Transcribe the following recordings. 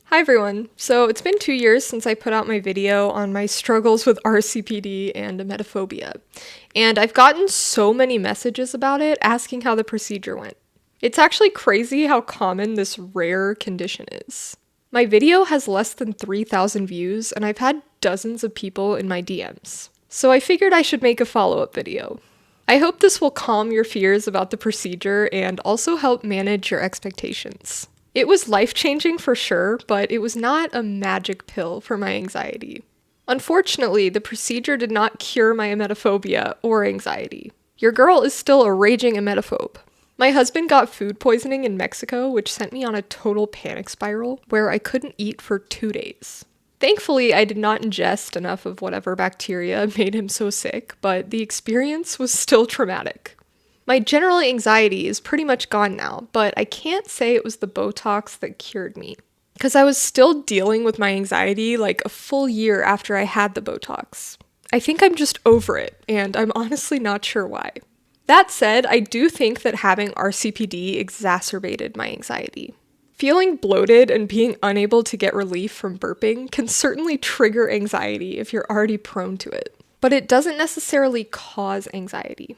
Hi everyone! So it's been 2 years since I put out my video on my struggles with RCPD and emetophobia, and I've gotten so many messages about it asking how the procedure went. It's actually crazy how common this rare condition is. My video has less than 3,000 views, and I've had dozens of people in my DMs. So I figured I should make a follow-up video. I hope this will calm your fears about the procedure and also help manage your expectations. It was life-changing for sure, but it was not a magic pill for my anxiety. Unfortunately, the procedure did not cure my emetophobia or anxiety. Your girl is still a raging emetophobe. My husband got food poisoning in Mexico, which sent me on a total panic spiral where I couldn't eat for 2 days. Thankfully, I did not ingest enough of whatever bacteria made him so sick, but the experience was still traumatic. My general anxiety is pretty much gone now, but I can't say it was the Botox that cured me, because I was still dealing with my anxiety like a full year after I had the Botox. I think I'm just over it, and I'm honestly not sure why. That said, I do think that having RCPD exacerbated my anxiety. Feeling bloated and being unable to get relief from burping can certainly trigger anxiety if you're already prone to it, but it doesn't necessarily cause anxiety.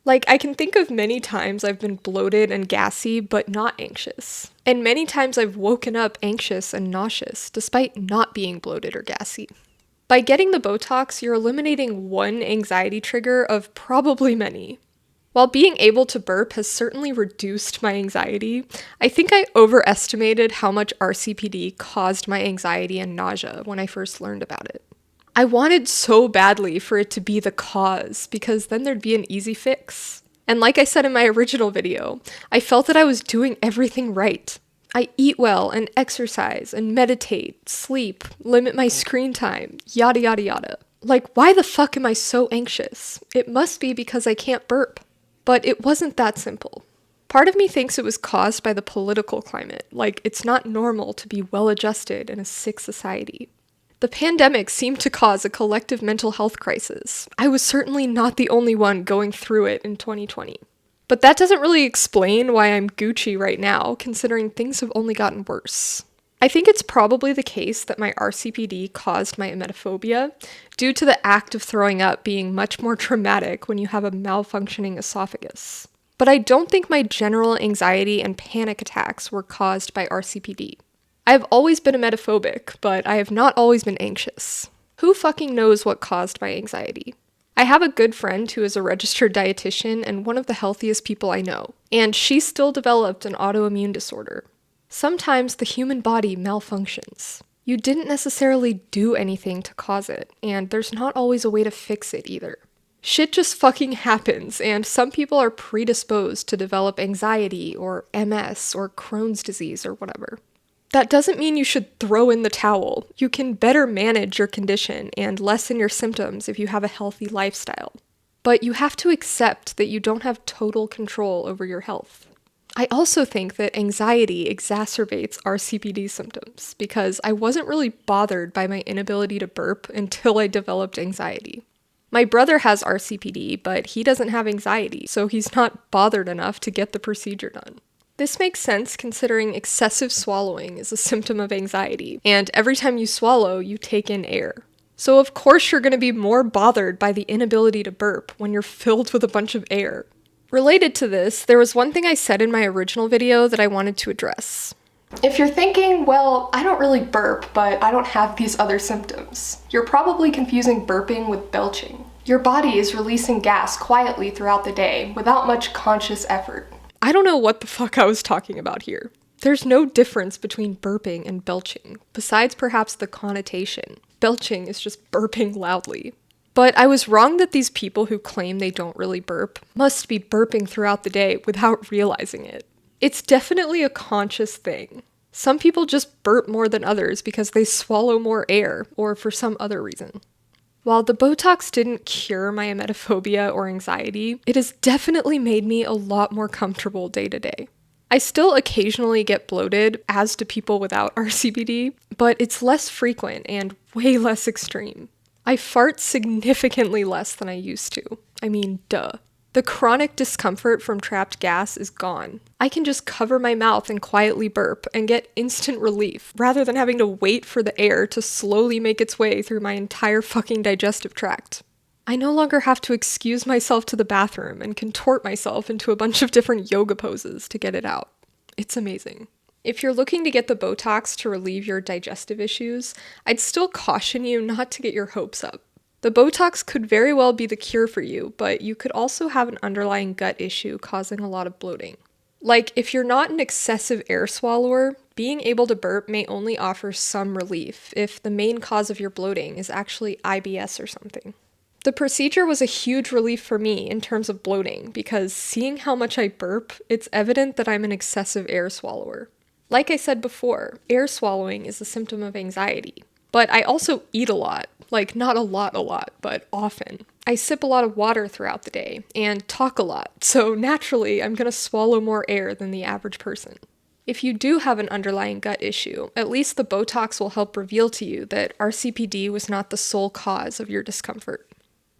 I can think of many times I've been bloated and gassy, but not anxious. And many times I've woken up anxious and nauseous, despite not being bloated or gassy. By getting the Botox, you're eliminating one anxiety trigger of probably many. While being able to burp has certainly reduced my anxiety, I think I overestimated how much RCPD caused my anxiety and nausea when I first learned about it. I wanted so badly for it to be the cause, because then there'd be an easy fix. And like I said in my original video, I felt that I was doing everything right. I eat well and exercise and meditate, sleep, limit my screen time, yada yada yada. Why the fuck am I so anxious? It must be because I can't burp. But it wasn't that simple. Part of me thinks it was caused by the political climate, it's not normal to be well-adjusted in a sick society. The pandemic seemed to cause a collective mental health crisis. I was certainly not the only one going through it in 2020. But that doesn't really explain why I'm Gucci right now, considering things have only gotten worse. I think it's probably the case that my RCPD caused my emetophobia due to the act of throwing up being much more traumatic when you have a malfunctioning esophagus. But I don't think my general anxiety and panic attacks were caused by RCPD. I have always been emetophobic, but I have not always been anxious. Who fucking knows what caused my anxiety? I have a good friend who is a registered dietitian and one of the healthiest people I know, and she still developed an autoimmune disorder. Sometimes the human body malfunctions. You didn't necessarily do anything to cause it, and there's not always a way to fix it either. Shit just fucking happens, and some people are predisposed to develop anxiety or MS or Crohn's disease or whatever. That doesn't mean you should throw in the towel. You can better manage your condition and lessen your symptoms if you have a healthy lifestyle. But you have to accept that you don't have total control over your health. I also think that anxiety exacerbates RCPD symptoms because I wasn't really bothered by my inability to burp until I developed anxiety. My brother has RCPD, but he doesn't have anxiety, so he's not bothered enough to get the procedure done. This makes sense considering excessive swallowing is a symptom of anxiety, and every time you swallow, you take in air. So of course you're going to be more bothered by the inability to burp when you're filled with a bunch of air. Related to this, there was one thing I said in my original video that I wanted to address. If you're thinking, well, I don't really burp, but I don't have these other symptoms, you're probably confusing burping with belching. Your body is releasing gas quietly throughout the day without much conscious effort. I don't know what the fuck I was talking about here. There's no difference between burping and belching, besides perhaps the connotation. Belching is just burping loudly. But I was wrong that these people who claim they don't really burp must be burping throughout the day without realizing it. It's definitely a conscious thing. Some people just burp more than others because they swallow more air, or for some other reason. While the Botox didn't cure my emetophobia or anxiety, it has definitely made me a lot more comfortable day to day. I still occasionally get bloated, as do people without RCPD, but it's less frequent and way less extreme. I fart significantly less than I used to. I mean, duh. The chronic discomfort from trapped gas is gone. I can just cover my mouth and quietly burp and get instant relief, rather than having to wait for the air to slowly make its way through my entire fucking digestive tract. I no longer have to excuse myself to the bathroom and contort myself into a bunch of different yoga poses to get it out. It's amazing. If you're looking to get the Botox to relieve your digestive issues, I'd still caution you not to get your hopes up. The Botox could very well be the cure for you, but you could also have an underlying gut issue causing a lot of bloating. Like, if you're not an excessive air swallower, being able to burp may only offer some relief if the main cause of your bloating is actually IBS or something. The procedure was a huge relief for me in terms of bloating because seeing how much I burp, it's evident that I'm an excessive air swallower. Like I said before, air swallowing is a symptom of anxiety. But I also eat a lot. Like, not a lot, but often. I sip a lot of water throughout the day and talk a lot, so naturally I'm going to swallow more air than the average person. If you do have an underlying gut issue, at least the Botox will help reveal to you that RCPD was not the sole cause of your discomfort.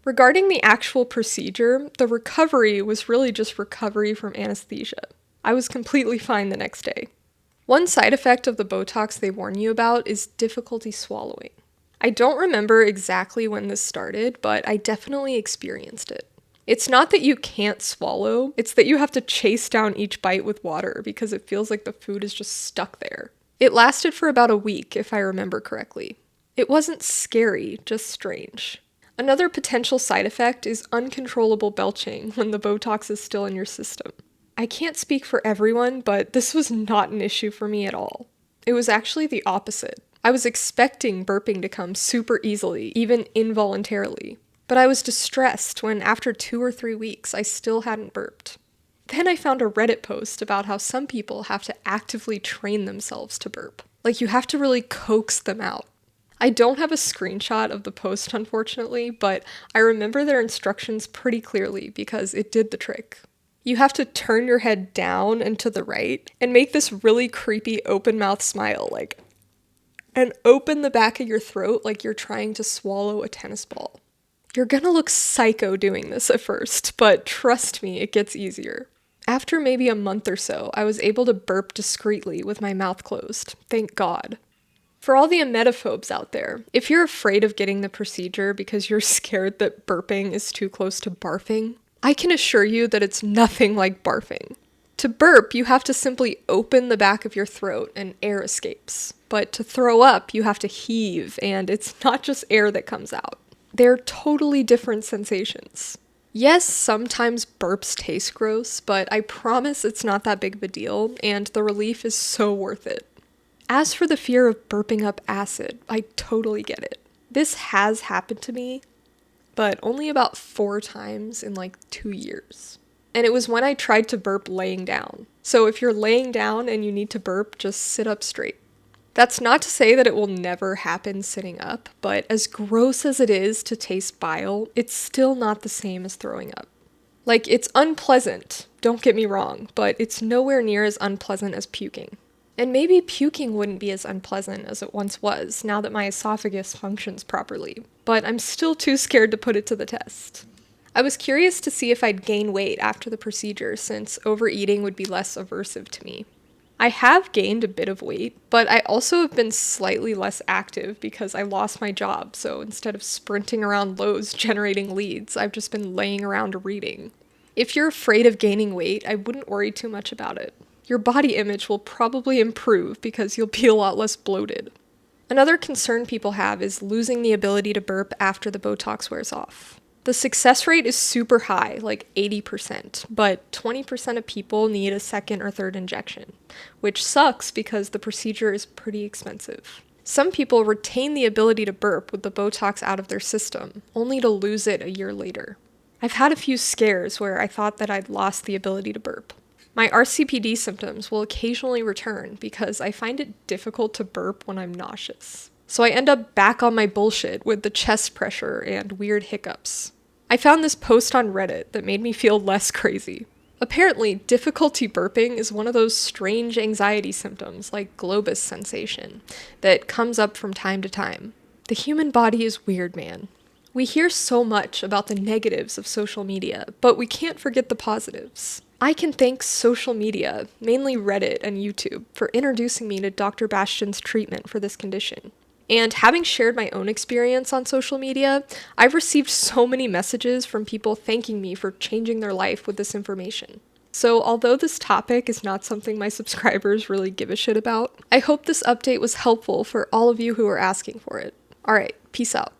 Regarding the actual procedure, the recovery was really just recovery from anesthesia. I was completely fine the next day. One side effect of the Botox they warn you about is difficulty swallowing. I don't remember exactly when this started, but I definitely experienced it. It's not that you can't swallow, it's that you have to chase down each bite with water because it feels like the food is just stuck there. It lasted for about a week, if I remember correctly. It wasn't scary, just strange. Another potential side effect is uncontrollable belching when the Botox is still in your system. I can't speak for everyone, but this was not an issue for me at all. It was actually the opposite. I was expecting burping to come super easily, even involuntarily. But I was distressed when after 2 or 3 weeks, I still hadn't burped. Then I found a Reddit post about how some people have to actively train themselves to burp. Like, you have to really coax them out. I don't have a screenshot of the post, unfortunately, but I remember their instructions pretty clearly because it did the trick. You have to turn your head down and to the right and make this really creepy open mouth smile, and open the back of your throat like you're trying to swallow a tennis ball. You're gonna look psycho doing this at first, but trust me, it gets easier. After maybe a month or so, I was able to burp discreetly with my mouth closed. Thank God. For all the emetophobes out there, if you're afraid of getting the procedure because you're scared that burping is too close to barfing, I can assure you that it's nothing like barfing. To burp, you have to simply open the back of your throat and air escapes. But to throw up, you have to heave, and it's not just air that comes out. They're totally different sensations. Yes, sometimes burps taste gross, but I promise it's not that big of a deal, and the relief is so worth it. As for the fear of burping up acid, I totally get it. This has happened to me, but only about 4 times in 2 years. And it was when I tried to burp laying down. So if you're laying down and you need to burp, just sit up straight. That's not to say that it will never happen sitting up, but as gross as it is to taste bile, it's still not the same as throwing up. It's unpleasant, don't get me wrong, but it's nowhere near as unpleasant as puking. And maybe puking wouldn't be as unpleasant as it once was, now that my esophagus functions properly, but I'm still too scared to put it to the test. I was curious to see if I'd gain weight after the procedure, since overeating would be less aversive to me. I have gained a bit of weight, but I also have been slightly less active because I lost my job, so instead of sprinting around Lowe's generating leads, I've just been laying around reading. If you're afraid of gaining weight, I wouldn't worry too much about it. Your body image will probably improve because you'll be a lot less bloated. Another concern people have is losing the ability to burp after the Botox wears off. The success rate is super high, 80%, but 20% of people need a second or third injection, which sucks because the procedure is pretty expensive. Some people retain the ability to burp with the Botox out of their system, only to lose it a year later. I've had a few scares where I thought that I'd lost the ability to burp. My RCPD symptoms will occasionally return because I find it difficult to burp when I'm nauseous. So I end up back on my bullshit with the chest pressure and weird hiccups. I found this post on Reddit that made me feel less crazy. Apparently, difficulty burping is one of those strange anxiety symptoms like globus sensation that comes up from time to time. The human body is weird, man. We hear so much about the negatives of social media, but we can't forget the positives. I can thank social media, mainly Reddit and YouTube, for introducing me to Dr. Bastian's treatment for this condition. And having shared my own experience on social media, I've received so many messages from people thanking me for changing their life with this information. So although this topic is not something my subscribers really give a shit about, I hope this update was helpful for all of you who are asking for it. Alright, peace out.